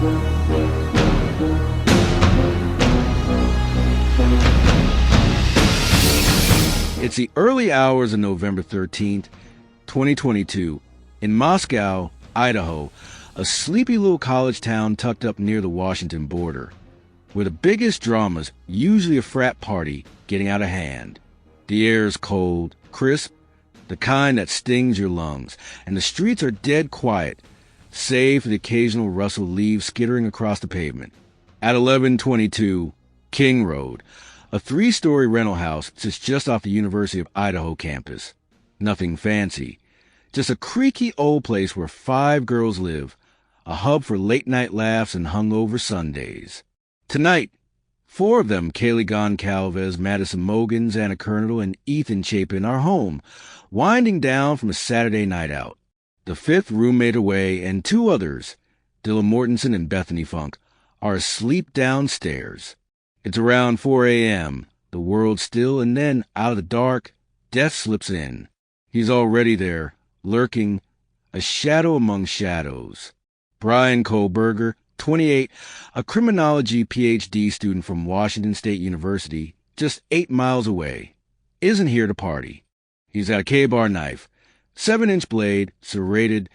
It's the early hours of November 13th, 2022, in Moscow, Idaho, a sleepy little college town tucked up near the Washington border, where the biggest drama's usually a frat party getting out of hand. The air is cold, crisp, the kind that stings your lungs, and the streets are dead quiet, save for the occasional rustle of leaves skittering across the pavement. At 1122 King Road, a 3-story rental house sits just off the University of Idaho campus. Nothing fancy, just a creaky old place where 5 girls live, a hub for late-night laughs and hungover Sundays. Tonight, 4 of them, Kaylee Goncalves, Madison Mogen, Xana Kernodle, and Ethan Chapin, are home, winding down from a Saturday night out. The 5th roommate away, and 2 others, Dylan Mortensen and Bethany Funk, are asleep downstairs. It's around 4 a.m., the world still, and then, out of the dark, death slips in. He's already there, lurking, a shadow among shadows. Bryan Kohberger, 28, a criminology Ph.D. student from Washington State University, just 8 miles away, isn't here to party. He's got a K-bar knife, 7-inch blade, serrated,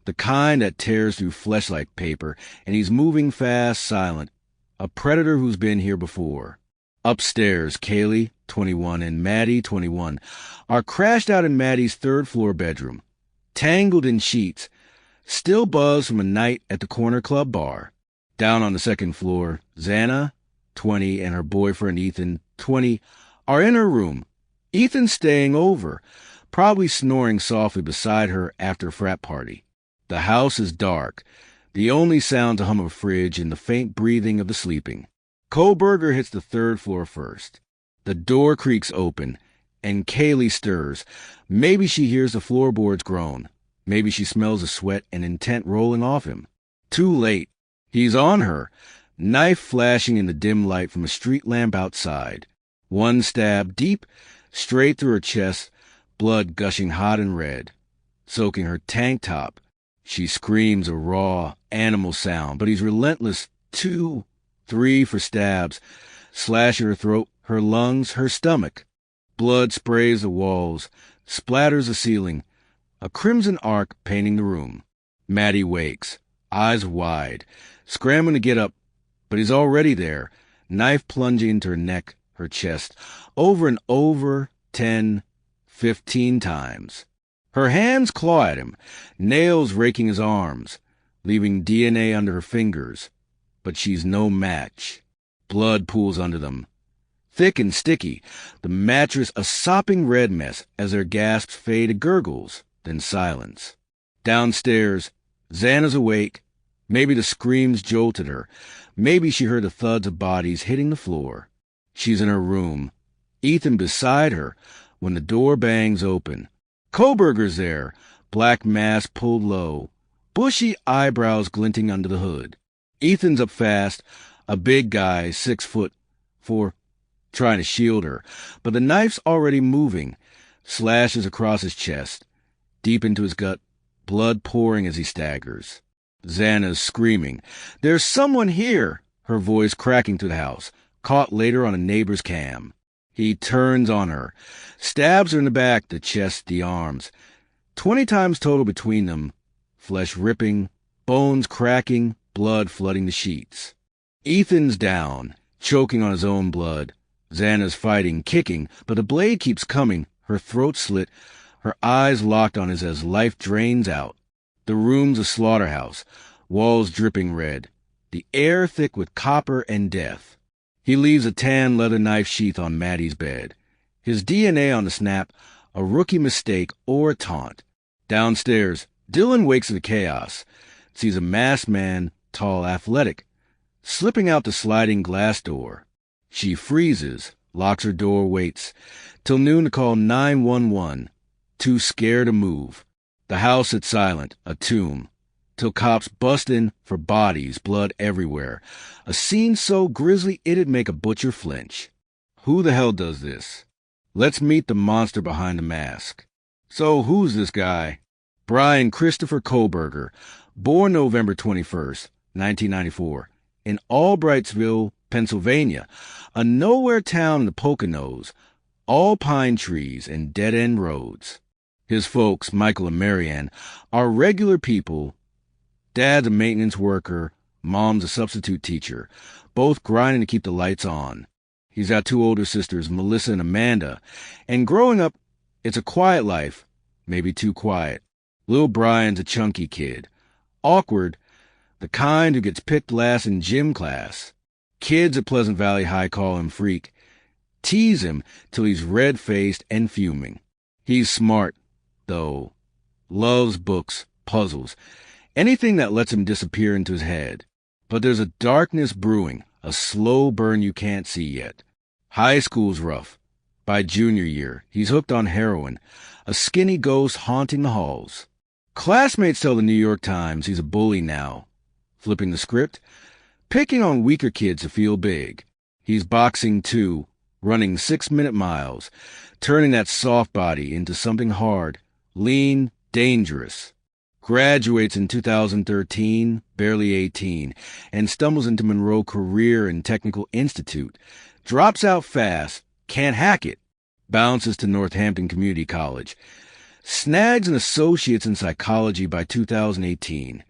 the kind that tears through flesh like paper, and he's moving fast, silent. A predator who's been here before. Upstairs, Kaylee, 21, and Maddie, 21, are crashed out in Maddie's 3rd-floor bedroom, tangled in sheets, still buzzed from a night at the corner club bar. Down on the 2nd floor, Xana, 20, and her boyfriend Ethan, 20, are in her room. Ethan's staying over, probably snoring softly beside her after a frat party. The house is dark. The only sound to hum of a fridge and the faint breathing of the sleeping. Kohberger hits the 3rd floor first. The door creaks open, and Kaylee stirs. Maybe she hears the floorboards groan. Maybe she smells the sweat and intent rolling off him. Too late. He's on her, knife flashing in the dim light from a street lamp outside. 1 stab deep, straight through her chest, blood gushing hot and red, soaking her tank top. She screams a raw, animal sound, but he's relentless. 2, 3 for stabs, slashing her throat, her lungs, her stomach. Blood sprays the walls, splatters the ceiling, a crimson arc painting the room. Maddie wakes, eyes wide, scrambling to get up, but he's already there, knife plunging into her neck, her chest, over and over, 10, 15 times. Her hands claw at him, nails raking his arms, leaving DNA under her fingers. But she's no match. Blood pools under them. Thick and sticky, the mattress a sopping red mess as their gasps fade to gurgles, then silence. Downstairs, Xana's awake. Maybe the screams jolted her. Maybe she heard the thuds of bodies hitting the floor. She's in her room, Ethan beside her, when the door bangs open. Kohberger's there, black mask pulled low, bushy eyebrows glinting under the hood. Ethan's up fast, a big guy, 6'4", trying to shield her, but the knife's already moving, slashes across his chest, deep into his gut, blood pouring as he staggers. Xana's screaming, "There's someone here!" her voice cracking through the house, caught later on a neighbor's cam. He turns on her, stabs her in the back, the chest, the arms. 20 times total between them, flesh ripping, bones cracking, blood flooding the sheets. Ethan's down, choking on his own blood. Xana's fighting, kicking, but the blade keeps coming, her throat slit, her eyes locked on his as life drains out. The room's a slaughterhouse, walls dripping red, the air thick with copper and death. He leaves a tan leather knife sheath on Maddie's bed. His DNA on the snap, a rookie mistake or a taunt. Downstairs, Dylan wakes to the chaos, sees a masked man, tall, athletic, slipping out the sliding glass door. She freezes, locks her door, waits, till noon to call 911, too scared to move. The house sits silent, a tomb, till cops bust in for bodies, blood everywhere. A scene so grisly it'd make a butcher flinch. Who the hell does this? Let's meet the monster behind the mask. So who's this guy? Bryan Christopher Kohberger, born November 21st, 1994, in Albrightsville, Pennsylvania, a nowhere town in the Poconos, all pine trees and dead-end roads. His folks, Michael and Marianne, are regular people. Dad's a maintenance worker, Mom's a substitute teacher, both grinding to keep the lights on. He's got two older sisters, Melissa and Amanda, and growing up, it's a quiet life, maybe too quiet. Little Brian's a chunky kid, awkward, the kind who gets picked last in gym class. Kids at Pleasant Valley High call him freak, tease him till he's red-faced and fuming. He's smart, though, loves books, puzzles, anything that lets him disappear into his head. But there's a darkness brewing, a slow burn you can't see yet. High school's rough. By junior year, he's hooked on heroin, a skinny ghost haunting the halls. Classmates tell the New York Times he's a bully now. Flipping the script, picking on weaker kids to feel big. He's boxing too, running 6-minute miles, turning that soft body into something hard, lean, dangerous. Graduates in 2013, barely 18, and stumbles into Monroe Career and Technical Institute. Drops out fast, can't hack it. Bounces to Northampton Community College. Snags an associate's in psychology by 2018.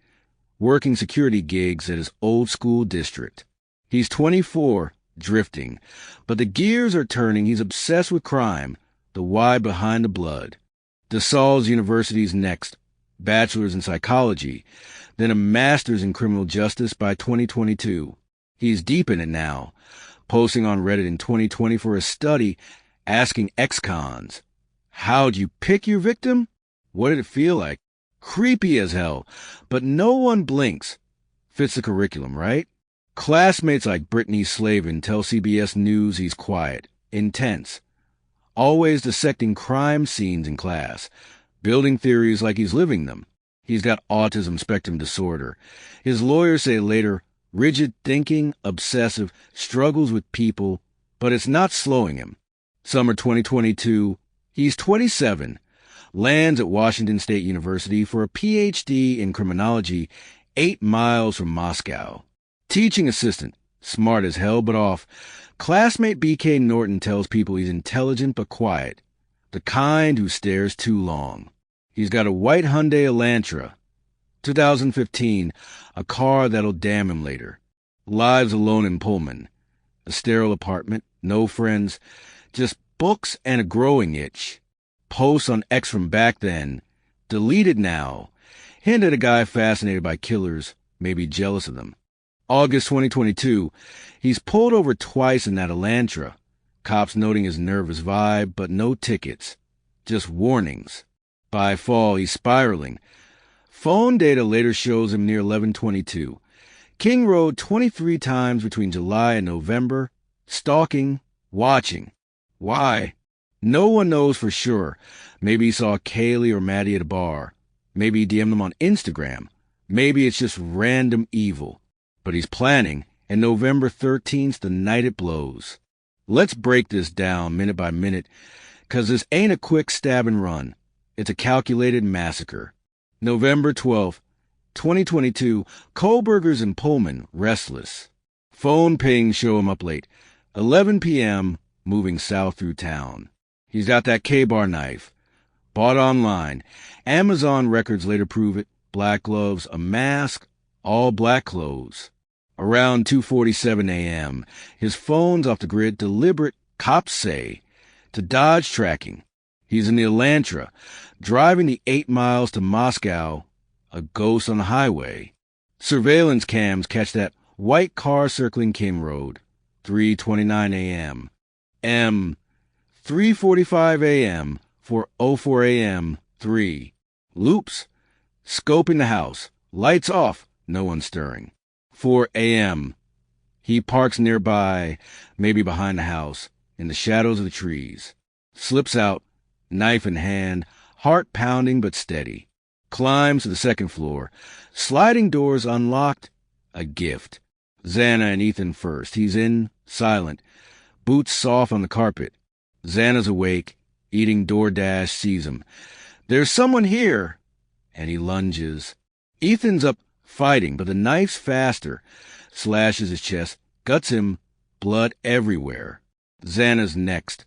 Working security gigs at his old school district. He's 24, drifting, but the gears are turning. He's obsessed with crime, the why behind the blood. DeSaules University's next. Bachelor's in psychology, then a master's in criminal justice by 2022. He's deep in it now, posting on Reddit in 2020 for a study asking ex-cons, how'd you pick your victim? What did it feel like? Creepy as hell, but no one blinks. Fits the curriculum, right? Classmates like Brittany Slavin tell CBS News he's quiet, intense, always dissecting crime scenes in class, building theories like he's living them. He's got autism spectrum disorder. His lawyers say later, rigid thinking, obsessive, struggles with people, but it's not slowing him. Summer 2022, he's 27, lands at Washington State University for a PhD in criminology 8 miles from Moscow. Teaching assistant, smart as hell but off. Classmate BK Norton tells people he's intelligent but quiet. The kind who stares too long. He's got a white Hyundai Elantra. 2015, a car that'll damn him later. Lives alone in Pullman. A sterile apartment, no friends, just books and a growing itch. Posts on X from back then. Deleted now. Hint at a guy fascinated by killers, maybe jealous of them. August 2022, he's pulled over twice in that Elantra. Cops noting his nervous vibe, but no tickets. Just warnings. By fall, he's spiraling. Phone data later shows him near 1122. King Road 23 times between July and November. Stalking. Watching. Why? No one knows for sure. Maybe he saw Kaylee or Maddie at a bar. Maybe he DM'd them on Instagram. Maybe it's just random evil. But he's planning, and November 13th, the night it blows. Let's break this down minute by minute, 'cause this ain't a quick stab and run. It's a calculated massacre. November 12th, 2022, Kohberger's in Pullman, restless. Phone pings show him up late. 11 p.m., moving south through town. He's got that K-bar knife. Bought online. Amazon records later prove it. Black gloves, a mask, all black clothes. Around 2:47 a.m., his phone's off the grid, deliberate, cops say, to dodge tracking. He's in the Elantra, driving the 8 miles to Moscow, a ghost on the highway. Surveillance cams catch that white car circling King Road, 3:29 a.m. 3:45 a.m., 4:04 a.m., 3. Loops. Scoping the house. Lights off. No one stirring. 4 a.m. He parks nearby, maybe behind the house, in the shadows of the trees. Slips out, knife in hand, heart pounding but steady. Climbs to the second floor. Sliding doors unlocked. A gift. Xana and Ethan first. He's in, silent. Boots soft on the carpet. Xana's awake, eating DoorDash, sees him. There's someone here. And he lunges. Ethan's up fighting, but the knife's faster. Slashes his chest, guts him, blood everywhere. Xana's next.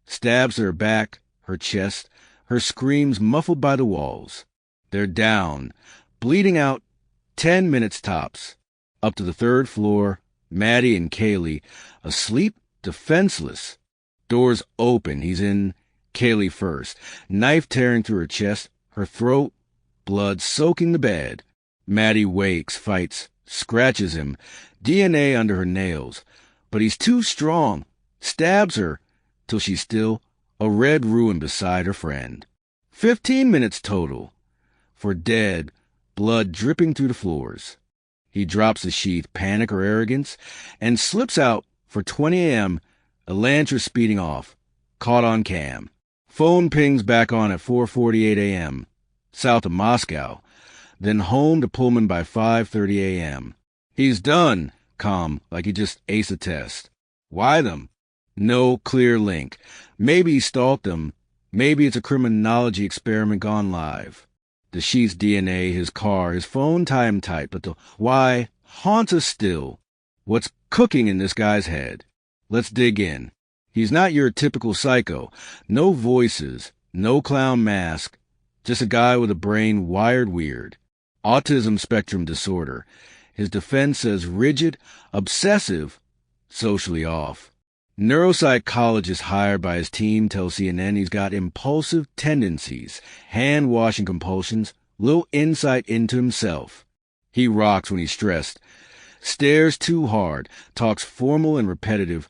Stabs her back, her chest, her screams muffled by the walls. They're down, bleeding out, 10 minutes tops. Up to the third floor, Maddie and Kaylee, asleep, defenseless. Doors open, he's in. Kaylee first, knife tearing through her chest, her throat, blood soaking the bed. Maddie wakes, fights, scratches him, DNA under her nails. But he's too strong, stabs her, till she's still, a red ruin beside her friend. 15 minutes total. For dead, blood dripping through the floors. He drops the sheath, panic or arrogance, and slips out for 20 a.m., Elantra speeding off, caught on cam. Phone pings back on at 4:48 a.m., south of Moscow, then home to Pullman by 5:30 a.m. He's done, calm, like he just aced a test. Why them? No clear link. Maybe he stalked them. Maybe it's a criminology experiment gone live. The sheath's DNA, his car, his phone tie him tight, but the why haunts us still. What's cooking in this guy's head? Let's dig in. He's not your typical psycho. No voices, no clown mask, just a guy with a brain wired weird. Autism spectrum disorder. His defense says rigid, obsessive, socially off. Neuropsychologist hired by his team tells CNN he's got impulsive tendencies, hand-washing compulsions, little insight into himself. He rocks when he's stressed, stares too hard, talks formal and repetitive,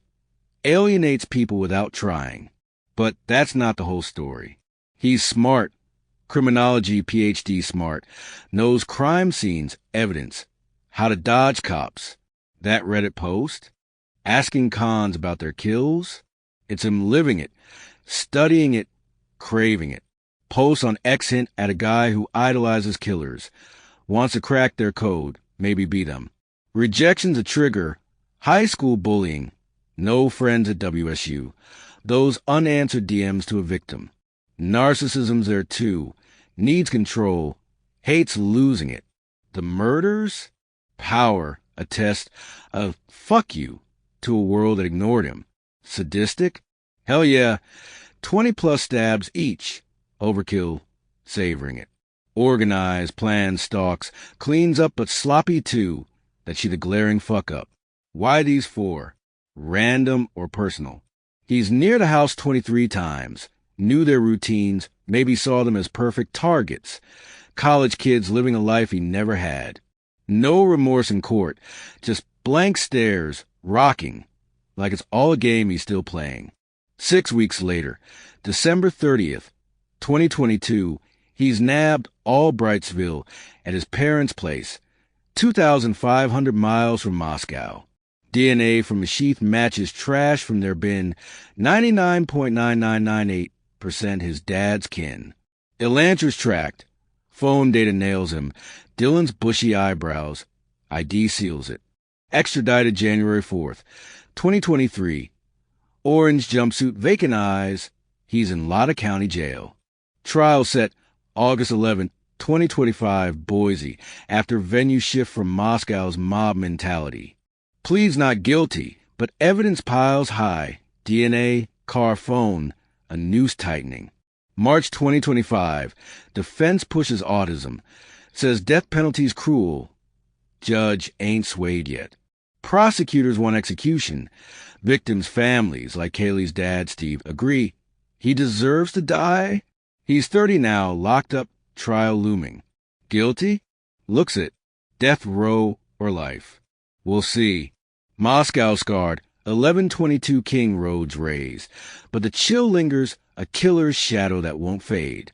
alienates people without trying. But that's not the whole story. He's smart, criminology PhD smart, knows crime scenes, evidence, how to dodge cops. That Reddit post? Asking cons about their kills? It's him living it, studying it, craving it. Posts on X hint at a guy who idolizes killers, wants to crack their code, maybe beat them. Rejection's a trigger, high school bullying, no friends at WSU, those unanswered DMs to a victim. Narcissism's there too, needs control, hates losing it. The murders? Power, a test of fuck you to a world that ignored him. Sadistic? Hell yeah, 20+ stabs each. Overkill, savoring it. Organized, plans, stalks, cleans up but sloppy too, that she the glaring fuck up. Why these four? Random or personal? He's near the house 23 times, knew their routines, maybe saw them as perfect targets. College kids living a life he never had. No remorse in court, just blank stares, rocking, like it's all a game he's still playing. 6 weeks later, December 30th, 2022, he's nabbed Albrightsville at his parents' place, 2,500 miles from Moscow. DNA from the sheath matches trash from their bin, 99.9998% his dad's kin. Elantra's tracked. Phone data nails him. Dylan's bushy eyebrows. ID seals it. Extradited January 4th, 2023. Orange jumpsuit, vacant eyes. He's in Lotta County Jail. Trial set August 11th, 2025, Boise, after venue shift from Moscow's mob mentality. Pleads not guilty, but evidence piles high. DNA, car, phone, a noose tightening. March 2025, defense pushes autism, says death penalty's cruel. Judge ain't swayed yet. Prosecutors want execution. Victims' families, like Kaylee's dad, Steve, agree. He deserves to die? He's 30 now, locked up, trial looming. Guilty? Looks it. Death row or life. We'll see. Moscow scarred, 1122 King roads raised. But the chill lingers, a killer's shadow that won't fade.